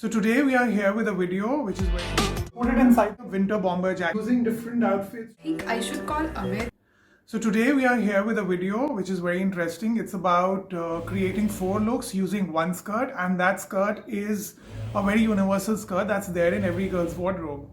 So today we are here with a video which is put it inside the winter bomber jacket using different outfits. I think I should call Amit. So today we are here with a video which is very interesting. It's about creating 4 looks using one skirt, and that skirt is a very universal skirt that's there in every girl's wardrobe.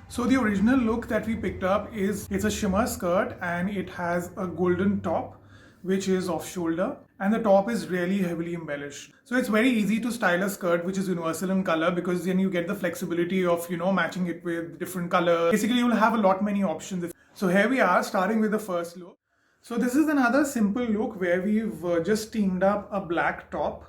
So the original look that we picked up it's a shimmer skirt and it has a golden top which is off shoulder, and the top is really heavily embellished. So it's very easy to style a skirt which is universal in color, because then you get the flexibility of matching it with different colors. Basically you'll have a lot many options. So here we are starting with the first look. So this is another simple look where we've just teamed up a black top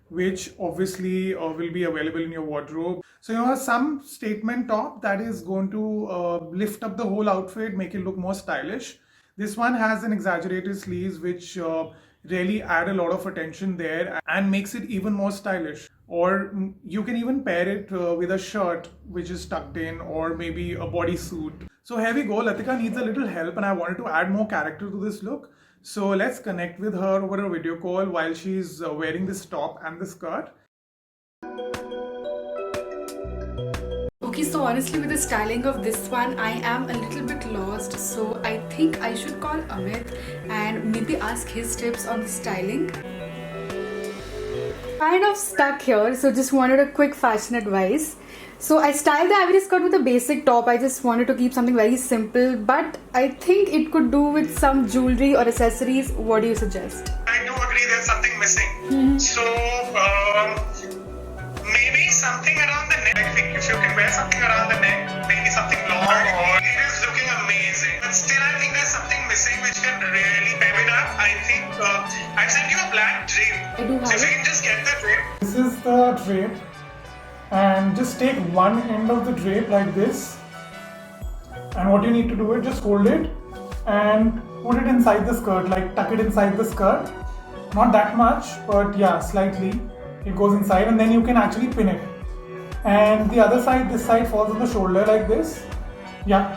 which obviously will be available in your wardrobe. So you have some statement top that is going to lift up the whole outfit, make it look more stylish. This one has an exaggerated sleeves which really add a lot of attention there and makes it even more stylish. Or you can even pair it with a shirt which is tucked in, or maybe a bodysuit. So here we go. Latika needs a little help and I wanted to add more character to this look. So let's connect with her over a video call while she's wearing this top and the skirt. Okay, so honestly with the styling of this one, I am a little bit lost. So I think I should call Amit and maybe ask his tips on the styling. Kind of stuck here, so just wanted a quick fashion advice. So I styled the ivory skirt with a basic top. I just wanted to keep something very simple, but I think it could do with some jewelry or accessories. What do you suggest? I do agree there's something missing. So maybe something around the neck. I think if you can wear something around the neck, maybe something long, or it is looking amazing. But still I think there's something missing which can really pep it up. I think I've sent you a black drape. I do have So if you it. can just get the drape. This is the drape. And just take one end of the drape like this, and what you need to do is just hold it and put it inside the skirt, like tuck it inside the skirt, not that much, but yeah, slightly it goes inside, and then you can actually pin it, and the other side, this side falls on the shoulder like this. Yeah,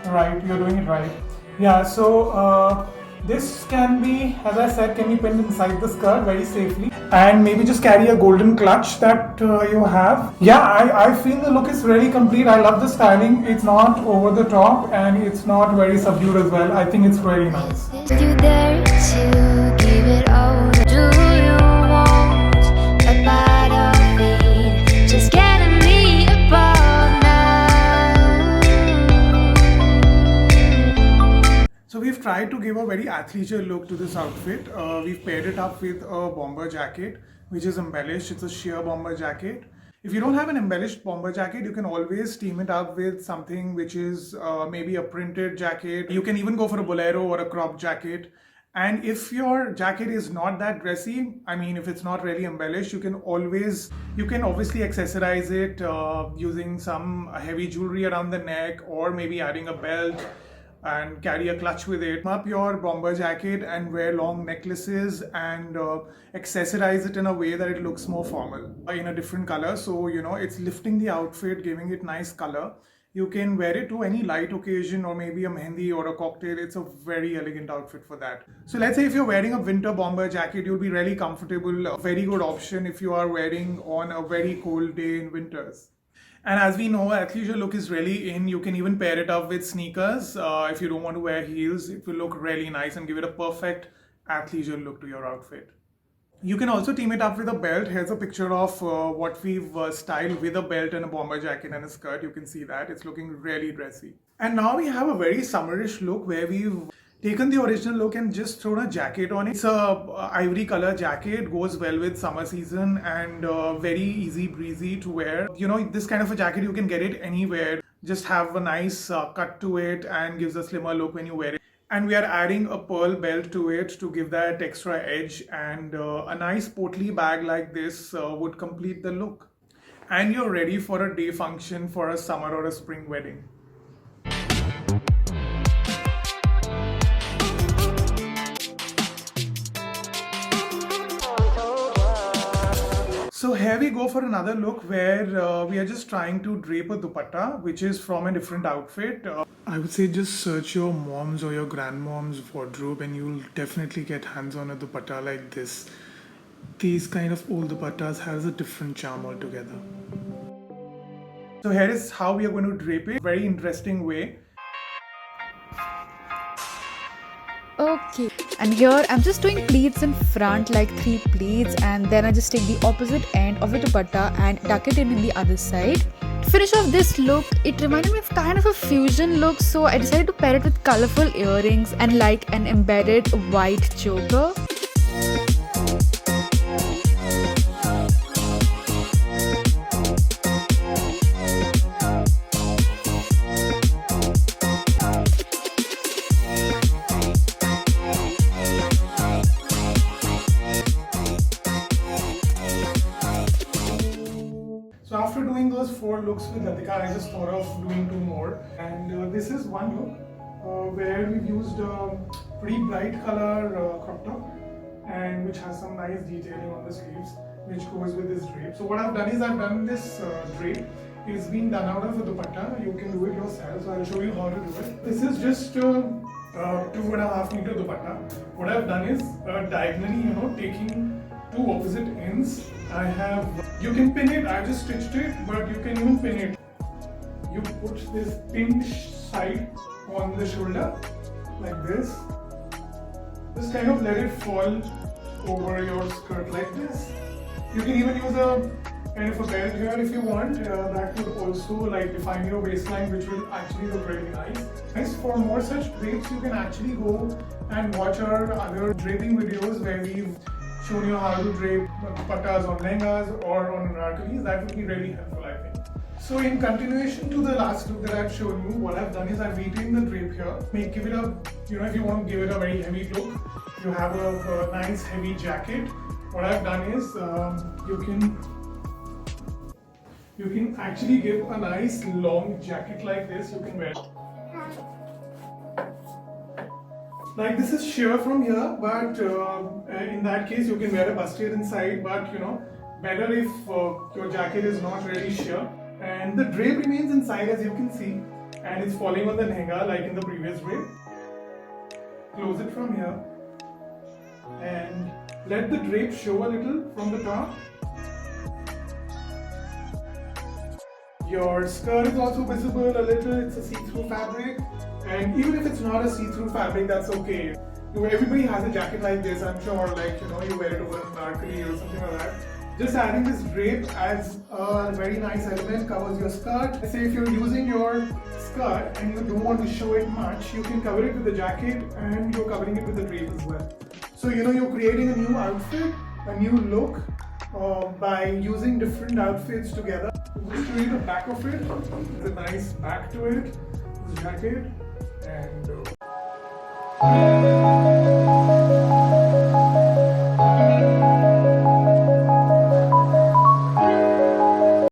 right, you're doing it right. Yeah, so this can be, as I said, can be pinned inside the skirt very safely, and maybe just carry a golden clutch that you have. Yeah, I feel the look is really complete. I love the styling. It's not over the top and it's not very subdued as well. I think it's really nice. You dare to give it all? Do you want a bite of it? Just getting me above now. So we've tried to give a very athleisure look to this outfit. We've paired it up with a bomber jacket which is embellished. It's a sheer bomber jacket. If you don't have an embellished bomber jacket, you can always team it up with something which is maybe a printed jacket. You can even go for a bolero or a crop jacket. And if your jacket is not that dressy, I mean, if it's not really embellished, you can obviously accessorize it using some heavy jewelry around the neck, or maybe adding a belt and carry a clutch with it. Up your bomber jacket and wear long necklaces and accessorize it in a way that it looks more formal in a different color. So it's lifting the outfit, giving it nice color. You can wear it to any light occasion, or maybe a mehendi or a cocktail. It's a very elegant outfit for that. So let's say if you're wearing a winter bomber jacket, you'll be really comfortable. A very good option if you are wearing on a very cold day in winters. And as we know, athleisure look is really in. You can even pair it up with sneakers. If you don't want to wear heels, it will look really nice and give it a perfect athleisure look to your outfit. You can also team it up with a belt. Here's a picture of what we've styled with a belt and a bomber jacket and a skirt. You can see that. It's looking really dressy. And now we have a very summerish look where we've taken the original look and just thrown a jacket on it. It's a ivory color jacket, goes well with summer season, and very easy breezy to wear. This kind of a jacket, you can get it anywhere. Just have a nice cut to it and gives a slimmer look when you wear it. And we are adding a pearl belt to it to give that extra edge, and a nice portly bag like this would complete the look. And you're ready for a day function, for a summer or a spring wedding. So here we go for another look where we are just trying to drape a dupatta, which is from a different outfit. I would say just search your mom's or your grandmom's wardrobe and you'll definitely get hands on a dupatta like this. these kind of old dupattas has a different charm altogether. So here is how we are going to drape it. Very interesting way. Okay, and here I'm just doing pleats in front, like 3 pleats, and then I just take the opposite end of the dupatta and tuck it in the other side. To finish off this look, it reminded me of kind of a fusion look, so I decided to pair it with colorful earrings and like an embedded white choker. So after doing those 4 looks with Latika, I just thought of doing 2 more. And this is one look where we've used a pretty bright color crop top, and which has some nice detailing on the sleeves, which goes with this drape. So what I've done is I've done this drape. It's been done out of a dupatta. You can do it yourself. So I'll show you how to do it. This is just 2.5 meter dupatta. What I've done is diagonally, taking 2 opposite ends. You can pin it. I just stitched it, but you can even pin it. You put this pinned side on the shoulder like this. Just kind of let it fall over your skirt like this. You can even use a kind of a belt here if you want. That could also like define your waistline, which will actually look really nice. For more such drapes, you can actually go and watch our other draping videos where we've shown you how to drape dupattas on lehengas or on anarkalis. That would be really helpful, I think. So in continuation to the last look that I've shown you, what I've done is I've retained the drape here. Give it a, if you want to give it a very heavy look, you have a nice heavy jacket. What I've done is you can actually give a nice long jacket like this. You can wear like this is sheer from here, but in that case you can wear a bustier inside, but better if your jacket is not really sheer. And the drape remains inside, as you can see, and it's falling on the lehenga like in the previous drape. Close it from here and let the drape show a little from the top. Your skirt is also visible a little. It's a see-through fabric, and even if it's not a see-through fabric, that's okay. Everybody has a jacket like this, I'm sure, you wear it over an anarkali or something like that. Just adding this drape adds a very nice element, covers your skirt. Say if you're using your skirt and you don't want to show it much, you can cover it with the jacket and you're covering it with the drape as well. So you're creating a new outfit, a new look by using different outfits together. Just show you the back of it. There's a nice back to it. This jacket and